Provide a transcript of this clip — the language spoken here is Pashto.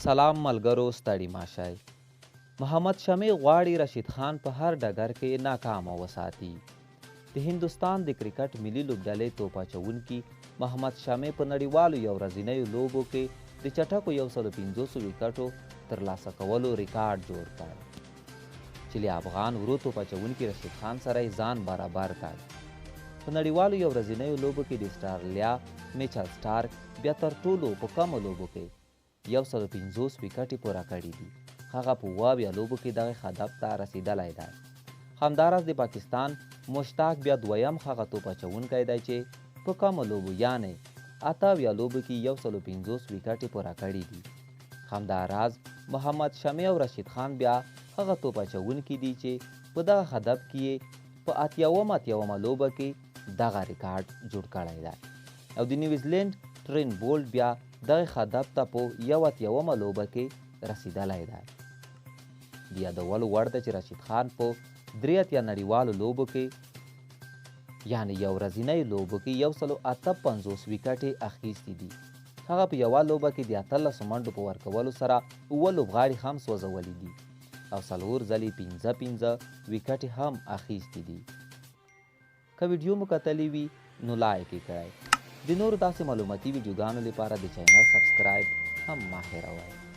سلام ملګرو ستړي ماشئ. محمد شمع غواړي رشید خان په هر ډګر کې ناکامه وساتي. د هندوستان د کرکټ ملي لوبډلې توپ اچوونکي محمد شمع په نړیوالو یو ورځنیو لوبو کې د چټکو 150 وکټو ترلاسه کولو ریکارډ جوړ کړ چې له افغان ورو توپ اچوونکي رشید خان سره یې ځان برابر کړ. په نړیوالو یو ورځنیو لوبو کې د اسټرالیا میچل سټارک بیا تر ټولو په کمو لوبو کې 150 وکټې پوره کړي دي. هغه په 72 لوبو کې دغه هدف ته رسیدلی دی. همداراز د پاکستان مشتاق بیا دویم هغه توپ اچوونکی دی چې په کمو لوبو یعنې 78 لوبو کې 150 وکټې پوره کړي دي. همداراز محمد شمع او رشید خان بیا هغه توپ اچوونکي دي چې په دغه هدف کې په 80 لوبه کې دغه ریکارډ جوړ کړی دی او د نیوزیلینډ ټرین بولټ بیا دغه هدف ته په 81 لوبه کې رسیدلی دی. د یادولو وړ ده چې رشید خان په 83 نړیوالو لوبو کې یعنې یو ورځنیو لوبو کې 158 وکټې اخیستې دي. هغه په یوه لوبه کې د 18 منډو په ورکولو سره 7 لوبغاړي هم سوځولي دي او 4 ځلې 15 وکټې هم اخیستې دي. که ویډیو مو کتلی وي نو لایک یې کړئ. د نورو داسې معلوماتي ویډیوګانو لپاره د چینل سبسکرایب هم مه هېروئ.